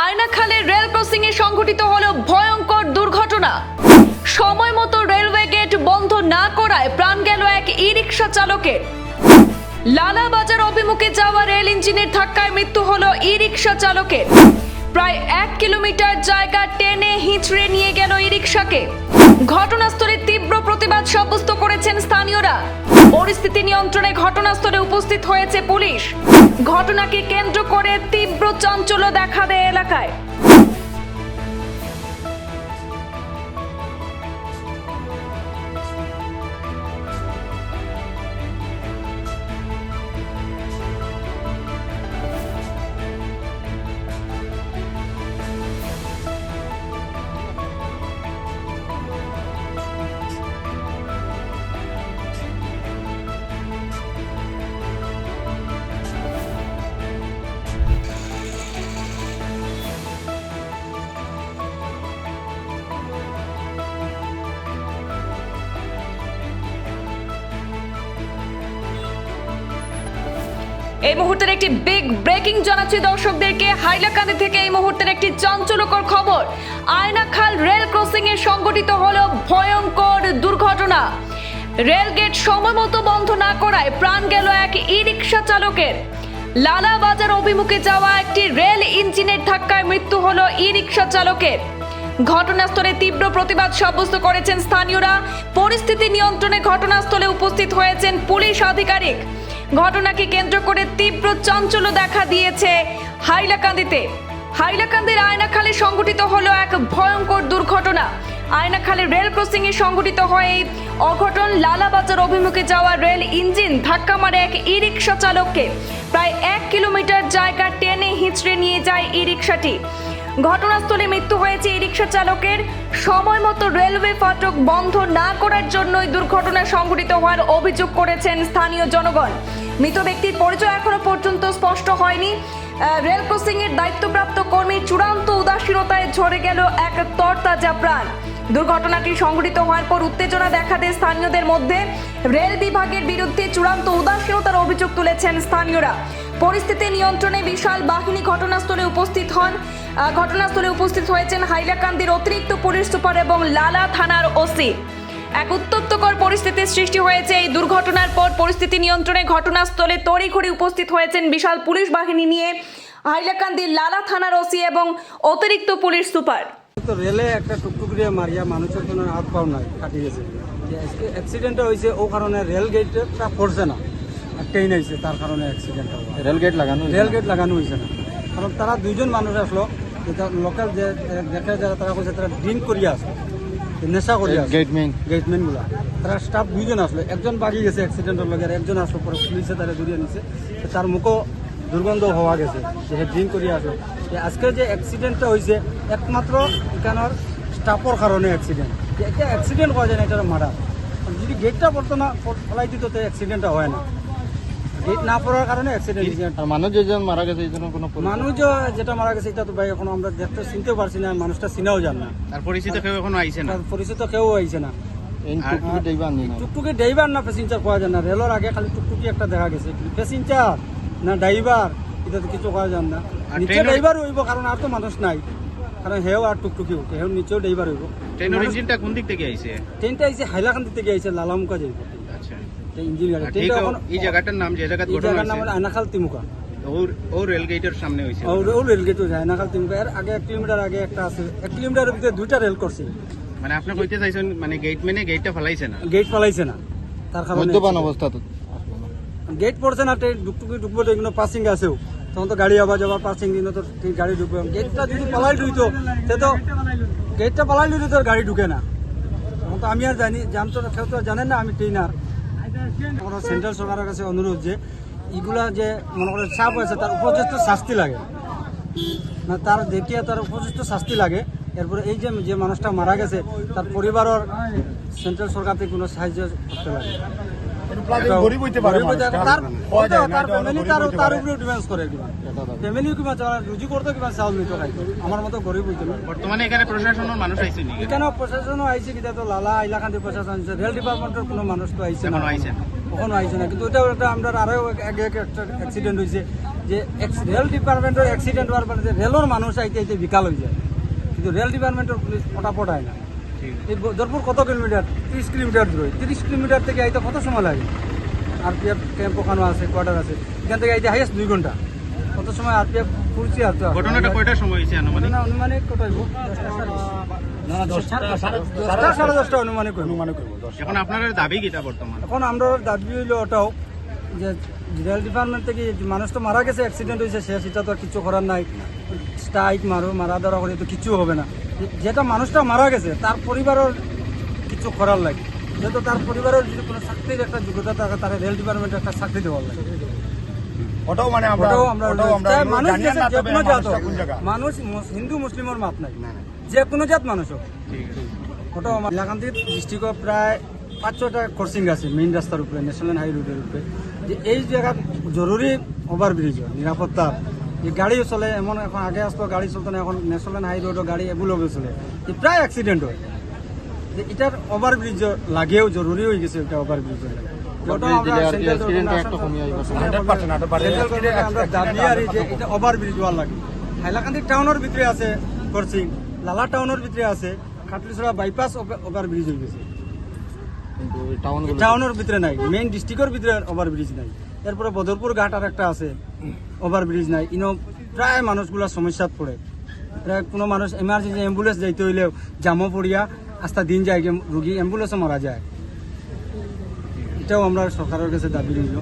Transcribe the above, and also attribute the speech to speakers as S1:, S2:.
S1: আয়নাখালে rail crossing এ সংঘটিত হলো ভয়ঙ্কর দুর্ঘটনা। সময় মতো রেলওয়ে গেট বন্ধ না করায় প্রাণ গেল এক ই-রিকশা চালকের। লালাবাজার অভিমুখে যাওয়া রেল ইঞ্জিনের ধাক্কায় মৃত্যু হলো ই-রিকশা চালকের। প্রায় 1 কিলোমিটার জায়গা টেনে হিঁচড়ে নিয়ে গেল ই-রিকশাকে। ঘটনাস্থলে তীব্র প্রতিবাদ সাব্যস্ত করেছেন স্থানীয়রা। পরিস্থিতি নিয়ন্ত্রণে ঘটনাস্থলে উপস্থিত হয়েছে পুলিশ। ঘটনাকে কেন্দ্র করে তীব্র চাঞ্চল্য দেখা দেয় এলাকায়। এই মুহূর্তের একটি বিগ ব্রেকিং জানাচ্ছি দর্শকদেরকে। হাইলাকান্দি থেকে এই মুহূর্তের একটি চাঞ্চল্যকর খবর। আয়নাখাল রেল ক্রসিং এ সংঘটিত হলো ভয়ঙ্কর দুর্ঘটনা। রেল গেট সময় মতো বন্ধ না করায় প্রাণ গেল এক ই-রিকশা চালকের। লালাবাজার অভিমুখে যাওয়া একটি রেল ইঞ্জিনের ধাক্কায় মৃত্যু হলো ই-রিকশা চালকের। ঘটনাস্থলে তীব্র প্রতিবাদ সাব্যস্ত করেছেন স্থানীয়রা। পরিস্থিতি নিয়ন্ত্রণে ঘটনাস্থলে উপস্থিত হয়েছেন পুলিশ আধিকারিক। ঘটনাকে কেন্দ্র করে তীব্র চাঞ্চল্য দেখা দিয়েছে হাইলাকান্দিতে। হাইলাকান্দির আয়নাখালে সংঘটিত হলো এক ভয়ঙ্কর দুর্ঘটনা। আয়নাখালে রেল ক্রসিং এ সংঘটিত হয় এই অঘটন। লালাবাজার অভিমুখে যাওয়া রেল ইঞ্জিন ধাক্কা মারে এক ই-রিকশা চালককে। প্রায় 1 কিলোমিটার জায়গা টেনে হিঁচড়ে নিয়ে যায় ই-রিকশাটি। ঘটনাস্থলে মৃত্যু হয়েছে ই-রিকশা চালকের। সময় মতো রেলওয়ে ফাটক বন্ধ না করার জন্যই দুর্ঘটনা সংঘটিত হওয়ার অভিযোগ করেছেন স্থানীয় জনগণ। মৃত ব্যক্তির পরিচয় এখনো পর্যন্ত স্পষ্ট হয়নি। রেল ক্রসিং এর দায়িত্বপ্রাপ্ত কর্মীর চূড়ান্ত উদাসীনতায় ঝরে গেল এক তরতাজা প্রাণ। দুর্ঘটনাটি সংঘটিত হওয়ার পর উত্তেজনা দেখা দেয় স্থানীয়দের মধ্যে। রেল বিভাগের বিরুদ্ধে চূড়ান্ত উদাসীনতার অভিযোগ তুলেছেন স্থানীয়রা। পরিস্থিতি নিয়ন্ত্রণে বিশাল বাহিনী ঘটনাস্থলে উপস্থিত হন। ঘটনাস্থলে উপস্থিত হয়েছেন হাইলাকান্দির অতিরিক্ত পুলিশ সুপার এবং লালা থানার ওসি। এক উত্তপ্তকর পরিস্থিতির সৃষ্টি হয়েছে এই দুর্ঘটনার পর। পরিস্থিতি নিয়ন্ত্রণে ঘটনাস্থলে তড়িঘড়ি উপস্থিত হয়েছেন বিশাল পুলিশ বাহিনী নিয়ে হাইলাকান্দির লালা থানার ওসি এবং অতিরিক্ত পুলিশ সুপার।
S2: তো রেলে একটা টুকটুক দিয়ে মারিয়া মানুষের কোনো হাত পাও নাই কাটি গেছে। অ্যাক্সিডেন্টটা হয়েছে ও কারণে রেল গেটটা পড়ছে না, ট্রেন হয়েছে তার কারণে অ্যাক্সিডেন্টটা। রেল গেট লাগানো হয়েছে না, কারণ তারা দুইজন মানুষ আসলো। লোকাল যে দেখে যারা তারা বলছে তারা ড্রিঙ্ক করিয়া আসলো, নেশা করিয়া গেটম্যানগুলা। তারা স্টাফ দুইজন আসলো, একজন বাগি গেছে অ্যাক্সিডেন্টের লগে, আর একজন আসলো পরে পুলিশে তারা জড়িয়ে নিছে। তার মুখও দুর্গন্ধ হওয়া গেছে যে ড্রিঙ্ক করিয়া আসলো। আজকে যে অ্যাক্সিডেন্টটা হয়েছে একমাত্র এখানের স্টাফের কারণে অ্যাক্সিডেন্ট। একটা অ্যাক্সিডেন্ট করা যায় না, এটা মারা। যদি গেটটা পড়তো না ফলাই দিত তো অ্যাক্সিডেন্টটা হয় না। গেট না পড়ার কারণে অ্যাক্সিডেন্ট।
S3: মানুষ যেজন মারা গেছে এই জন্য কোনো
S2: মানুষ যেটা মারা গেছে এটা তো ভাই এখন আমরা দেখতে চিনতে পারছি না, মানুষটা চিনাও যান না।
S3: আর পরিচিত কেউ এখনো আইছে না,
S2: পরিচিত কেউ আইছে না। টুকটুকি ড্রাইভার না প্যাসেঞ্জার পাওয়া যায় না। রেলের আগে খালি টুকটুকি একটা দেখা গেছে, প্যাসেঞ্জার না ড্রাইভার এটা তো কিছু করা যান না। নিচে ড্রাইভার হইব, কারণ আর তো মানুষ নাই, কারণ হেও আর টুকটুকিও হেও নিচেও ড্রাইভার হইব।
S3: ট্রেনের ইঞ্জিনটা কোন দিক থেকে আইছে?
S2: ট্রেনটা আইছে হাইলাকান্দি থেকে আইছে, লালামুকা যাইব।
S3: আচ্ছা,
S2: ইঞ্জিন গাড়ি।
S3: এই জায়গাটার নাম যে জায়গা ঘটনা হইছে,
S2: নাম হলো আয়নাখাল তিমুকা।
S3: ও রেল গেটের সামনে হইছে।
S2: ও রেল গেট হইছে আয়নাখাল তিমুকা। এর আগে 1 কিলোমিটার আগে একটা আছে, 1 কিলোমিটারের ভিতরে দুইটা রেল করছে।
S3: মানে আপনি কইতে চাইছেন মানে গেটটা ফলাইছে না,
S2: গেট ফলাইছে না, তার কারণে
S3: মদ্যপান অবস্থা তো
S2: গেট পড়ছে না। ট্রেন ডুকটুকি ঢুকবো তো এগুলো পাসিং আছেও, তখন তো গাড়ি আবার যাবার পাসিং দিন তো গাড়ি ঢুকবে। গেটটা যদি পালাই ঢুকতো সে তো গেটটা পালাই ঢুকতো তো গাড়ি ঢুকে না। তখন তো আমি আর জানি জানতো না, কেউ তো জানেন না আমি ট্রেনার। আমরা সেন্ট্রাল সরকারের কাছে অনুরোধ যে এগুলা যে মনে করে চাপ হয়েছে তার উপযুক্ত শাস্তি লাগে না, তার দেখিয়ে তার উপযুক্ত শাস্তি লাগে। এরপরে এই যে মানুষটা মারা গেছে তার পরিবারের সেন্ট্রাল সরকার থেকে কোনো সাহায্য করতে লাগে। আমার মতো গরিব হইতে পারে।
S3: বর্তমানে এখানে প্রশাসনের মানুষ আইছে নি?
S2: এখানে প্রশাসনও আইছে, কিন্তু তো লালা হাইলাকান্দি প্রশাসন, রেল ডিপার্টমেন্টের কোনো মানুষ তো আইছে না, কখনো আইছে না। কিন্তু ওটা আমরা আরো আগে একটা অ্যাক্সিডেন্ট হয়েছে, যে রেল ডিপার্টমেন্টের অ্যাক্সিডেন্ট হওয়ার পরে যে রেলের মানুষ আইতে আইতে বিকাল হয়ে যায়, কিন্তু রেল ডিপার্টমেন্টের পুলিশ ফটাফট আয় না। এই দরপুর কত কিলোমিটার? 30 কিলোমিটার দূরে। 30 কিলোমিটার থেকে আইতে কত সময় লাগে? আরপিএফ ক্যাম্প ওখানে আছে, কোয়ার্টার আছে, এখান থেকে আইতে হাইয়েস্ট 2 ঘন্টা। কত সময় আরপিএফ পুলিশই আর তো
S3: ঘটনাটা কয়টার সময় হয়েছে আনুমানিক?
S2: অনুমানিক কত হইব? 10টা সাড়ে 10টা অনুমানিক হইব।
S3: এখন আপনার দাবি কিটা বর্তমান?
S2: এখন আমরা দাবি হইল ওটাও যে রেল ডিপার্টমেন্ট থেকে যে মানুষ তো মারা গেছে, অ্যাক্সিডেন্ট হয়েছে, সে সেটা তো আর কিছু করার নাই। স্ট্রাইক মারা ধরা করে তো কিছু হবে না। যেটা মানুষটা মারা গেছে তার পরিবারের কিছু করার লাগে, যেহেতু তার পরিবারের যদি কোনো চাকরির একটা যোগ্যতা থাকে, তারা রেল ডিপার্টমেন্টে একটা চাকরি দেওয়ার লাগে।
S4: ওটাও মানে আমরা
S2: ওটাও আমরা চাই মানুষ
S4: জানি
S2: গেছে,
S4: না,
S2: যে
S4: তবে
S2: কোনো জাত
S4: মানুষটা
S2: হোক।
S4: কোন জায়গা।
S2: মানুষ হিন্দু মুসলিমের মাপ নাই, যে কোনো জাত মানুষ হোক।
S3: ঠিক আছে।
S2: ওটাও আমার হাইলাকান্দি ডিস্ট্রিক্টত প্রায় 5-6টা ক্রসিং আছে মেইন রাস্তার উপরে, ন্যাশনাল হাই রোডের উপরে। যে এই জায়গার জরুরি ওভারব্রিজ নিরাপত্তা, যে গাড়িও চলে এমন, এখন আগে আসতো গাড়ি চলতো না, এখন ন্যাশনাল হাই রোডও গাড়ি এগুলোও চলে, যে প্রায় অ্যাক্সিডেন্ট হয়। যে এটার ওভারব্রিজ লাগেও, জরুরি হয়ে গেছে এটা ওভারব্রিজ। ওটাও আমরা সেন্ট্রাল গভর্নমেন্টে আমরা দাবি আর যে এটা ওভারব্রিজ হওয়ার লাগে। হাইলাকান্দি টাউনের ভিতরে আছে ক্রসিং, লালা টাউনের ভিতরে আছে, খাটলিছড়া বাইপাস ওভারব্রিজ হয়ে গেছে, টাউনের ভিতরে নাই, মেইন ডিস্ট্রিক্টের ভিতরে ওভারব্রিজ নাই। এরপরে বদরপুর ঘাট আর একটা আছে, ওভারব্রিজ নাই। ইনো প্রায় মানুষগুলা সমস্যাত পড়ে। প্রায় কোনো মানুষ এমার্জেন্সি অ্যাম্বুলেন্স যাইতে হইলেও জামও পড়িয়া আস্তা দিন যায়, রুগী অ্যাম্বুলেন্সও মারা যায়। এটাও আমরা সরকারের কাছে দাবি রইল।